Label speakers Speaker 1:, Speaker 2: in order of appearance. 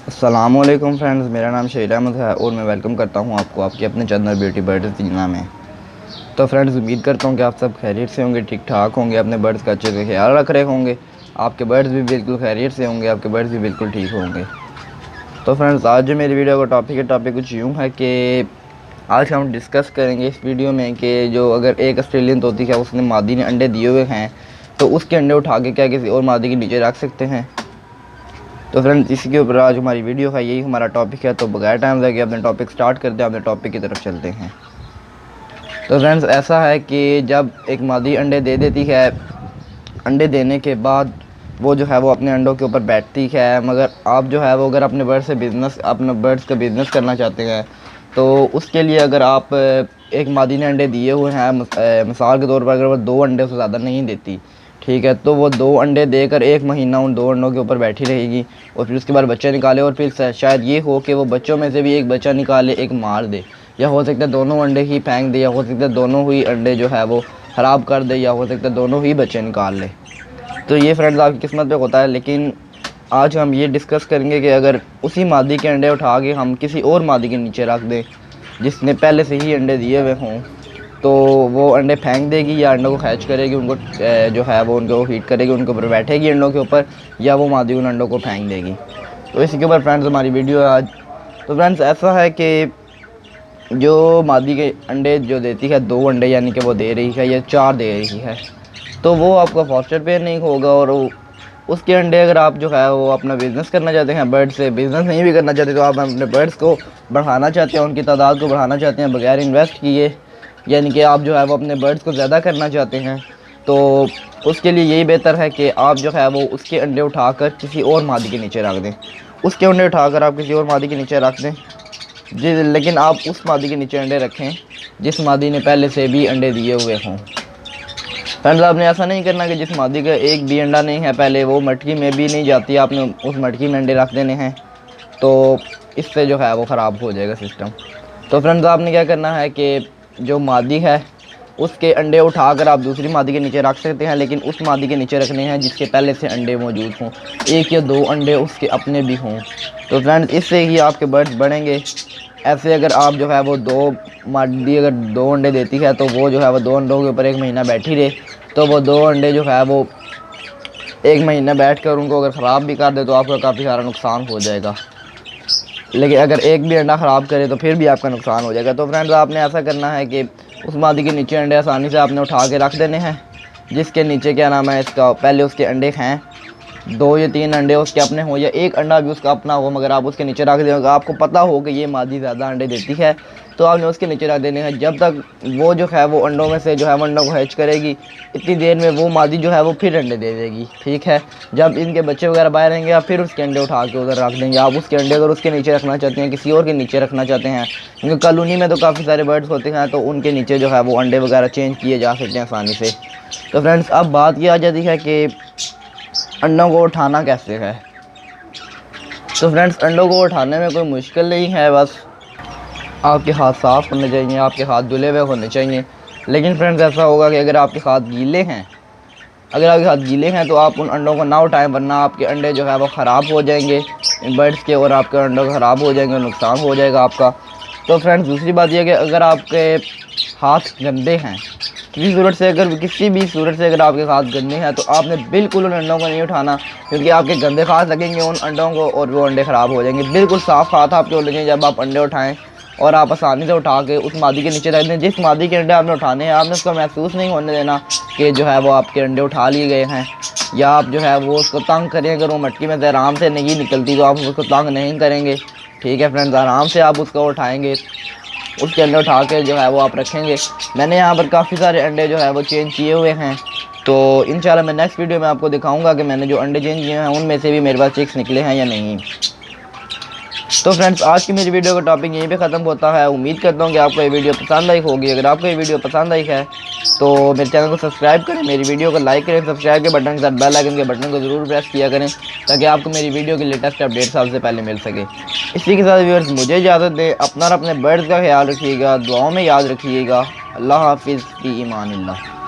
Speaker 1: अस्सलामुअलैकुम फ्रेंड्स, मेरा नाम शहीद अहमद है और मैं वेलकम करता हूं आपको आपके अपने चैनल ब्यूटी बर्ड्स जीना में। तो फ्रेंड्स, उम्मीद करता हूं कि आप सब खैरियत से होंगे, ठीक ठाक होंगे, अपने बर्ड्स का अच्छे से ख्याल रख रहे होंगे। आपके बर्ड्स भी बिल्कुल खैरियत से होंगे, आपके बर्ड्स भी बिल्कुल ठीक होंगे। तो फ्रेंड्स, आज जो मेरी वीडियो का टॉपिक कुछ यूँ है कि आज हम डिस्कस करेंगे इस वीडियो में कि जो अगर एक ऑस्ट्रेलियन तोती है उसने मादी ने अंडे दिए हुए हैं तो उसके अंडे उठा के क्या किसी और मादी के नीचे रख सकते हैं। तो फ्रेंड्स, इसी के ऊपर आज हमारी वीडियो है, यही हमारा टॉपिक है। तो बगैर टाइम लगे अपने टॉपिक स्टार्ट करते हैं, अपने टॉपिक की तरफ चलते हैं। तो फ्रेंड्स, ऐसा है कि जब एक मादी अंडे दे देती है, अंडे देने के बाद वो जो है वो अपने अंडों के ऊपर बैठती है। मगर आप जो है वो अगर अपने बर्ड्स का बिज़नेस करना चाहते हैं तो उसके लिए अगर आप एक मादी ने अंडे दिए हुए हैं, मिसाल के तौर पर अगर वो 2 अंडे से ज़्यादा नहीं देती, ठीक है, तो वो 2 अंडे देकर 1 महीना उन 2 अंडों के ऊपर बैठी रहेगी और फिर उसके बाद बच्चे निकाले और फिर शायद ये हो कि वो बच्चों में से भी एक बच्चा निकाले, एक मार दे, या हो सकता है दोनों अंडे ही फेंक दे, या हो सकता है दोनों ही अंडे जो है वो ख़राब कर दे, या हो सकता है दोनों ही बच्चे निकाल ले। तो ये फ्रेंड्स आपकी किस्मत पे होता है। लेकिन आज हम ये डिस्कस करेंगे कि अगर उसी मादी के अंडे उठा के हम किसी और मादी के नीचे रख दें जिसने पहले से ही अंडे दिए हुए हों, तो वो अंडे फेंक देगी या अंडों को खैच करेगी, उनको जो है वो उनको हीट करेगी, उनके ऊपर बैठेगी अंडों के ऊपर, या वो मादी उन अंडों को फेंक देगी। तो इसी के ऊपर फ्रेंड्स हमारी वीडियो है आज। तो फ्रेंड्स, ऐसा है कि जो मादी के अंडे जो देती है 2 अंडे यानी कि वो दे रही है या 4 दे रही है, तो वो आपका फॉस्टर पेयर नहीं होगा। और उसके अंडे अगर आप जो है वो अपना बिज़नेस करना चाहते हैं, बर्ड से बिज़नेस नहीं भी करना चाहते, तो आप अपने बर्ड्स को बढ़ाना चाहते हैं, उनकी तादाद को बढ़ाना चाहते हैं बगैर इन्वेस्ट किए, यानी कि आप जो है वो अपने बर्ड्स को ज़्यादा करना चाहते हैं, तो उसके लिए यही बेहतर है कि आप जो है वो उसके अंडे उठाकर किसी और मादी के नीचे रख दें। उसके अंडे उठाकर आप किसी और मादी के नीचे रख दें जी, लेकिन आप उस मादी के नीचे अंडे रखें जिस मादी ने पहले से भी अंडे दिए हुए हों। फ्रेंड्स, आपने ऐसा नहीं करना कि जिस मादी का एक भी अंडा नहीं है, पहले वो मटकी में भी नहीं जाती, आपने उस मटकी में अंडे रख देने हैं, तो इससे जो है वो ख़राब हो जाएगा सिस्टम। तो फ्रेंड्स, आपने क्या करना है कि जो मादी है उसके अंडे उठाकर आप दूसरी मादी के नीचे रख सकते हैं, लेकिन उस मादी के नीचे रखने हैं जिसके पहले से अंडे मौजूद हों, 1 या 2 अंडे उसके अपने भी हों। तो फ्रेंड्स, इससे ही आपके बर्ड्स बढ़ेंगे। ऐसे अगर आप जो है वो 2 मादी अगर 2 अंडे देती है तो वो जो है वो 2 अंडों के ऊपर 1 महीना बैठी रहे, तो वो 2 अंडे जो है वो 1 महीना बैठ कर उनको अगर ख़राब भी कर दे तो आपका काफ़ी सारा नुकसान हो जाएगा। लेकिन अगर एक भी अंडा ख़राब करे तो फिर भी आपका नुकसान हो जाएगा। तो फ्रेंड्स, आपने ऐसा करना है कि उस मादी के नीचे अंडे आसानी से आपने उठा के रख देने हैं जिसके नीचे क्या नाम है इसका, पहले उसके अंडे हैं, 2 या 3 अंडे उसके अपने हो या 1 अंडा भी उसका अपना हो, मगर आप उसके नीचे रख देंगे, आपको पता हो कि ये मादी ज़्यादा अंडे देती है, तो आपने उसके नीचे रख देने हैं। जब तक वो जो है वो अंडों में से जो है वो अंडों को हैच करेगी, इतनी देर में वो मादी जो है वो फिर अंडे दे देगी, ठीक है। जब इनके बच्चे वगैरह बाहर रहेंगे आप फिर उसके अंडे उठा के उधर रख देंगे। आप उसके अंडे अगर उसके नीचे रखना चाहते हैं, किसी और के नीचे रखना चाहते हैं, क्योंकि कॉलोनी में तो काफ़ी सारे बर्ड्स होते हैं, तो उनके नीचे जो है वो अंडे वगैरह चेंज किए जा सकते हैं आसानी से। तो फ्रेंड्स, अब बात ये आ जाती है कि अंडों को उठाना कैसे है। तो फ्रेंड्स, अंडों को उठाने में कोई मुश्किल नहीं है, बस आपके हाथ साफ़ होने चाहिए, आपके हाथ धुले हुए होने चाहिए। लेकिन फ्रेंड्स, ऐसा होगा कि अगर आपके हाथ गीले हैं, तो आप उन अंडों को ना उठाएं, वरना आपके अंडे जो है वो ख़राब हो जाएंगे इन बर्ड्स के, और आपके अंडे ख़राब हो जाएंगे, नुकसान हो जाएगा आपका। तो फ्रेंड्स, दूसरी बात यह कि अगर आपके हाथ गंदे हैं, किसी भी सूरत से अगर आपके हाथ गंदे हैं, तो आपने बिल्कुल उन अंडों को नहीं उठाना, क्योंकि आपके गंदे हाथ लगेंगे उन अंडों को और वो अंडे ख़राब हो जाएंगे। बिल्कुल साफ़ हाथ आपके होने चाहिए जब आप अंडे उठाएं, और आप आसानी से उठा के उस मादी के नीचे रख दें। जिस मादी के अंडे आपने उठाने हैं, आपने उसको महसूस नहीं होने देना कि जो है वो आपके अंडे उठा लिए गए हैं, या आप जो है वो उसको तंग करें। अगर वो मटकी में से आराम से नहीं निकलती तो आप उसको तंग नहीं करेंगे, ठीक है फ्रेंड्स। आराम से आप उसको उठाएँगे, उसके अंडे उठा के जो है वो आप रखेंगे। मैंने यहाँ पर काफ़ी सारे अंडे जो है वो चेंज किए हुए हैं, तो इंशाल्लाह मैं नेक्स्ट वीडियो में आपको दिखाऊंगा कि मैंने जो अंडे चेंज किए हैं उनमें से भी मेरे पास चिक्स निकले हैं या नहीं। तो फ्रेंड्स, आज की मेरी वीडियो का टॉपिक यहीं पे ख़त्म होता है। उम्मीद करता हूँ कि आपको ये वीडियो पसंद आई होगी। अगर आपको ये वीडियो पसंद आई है तो मेरे चैनल को सब्सक्राइब करें, मेरी वीडियो को लाइक करें, सब्सक्राइब के बटन के साथ बेल आइकन के बटन को ज़रूर प्रेस किया करें, ताकि आपको मेरी वीडियो की लेटेस्ट अपडेट सबसे पहले मिल सके। इसी के साथ व्यूअर्स, मुझे इजाज़त दें। अपना और अपने बर्ड्स का ख्याल रखिएगा, दुआओं में याद रखिएगा। अल्लाह हाफिज़, फ़ी ईमान अल्लाह।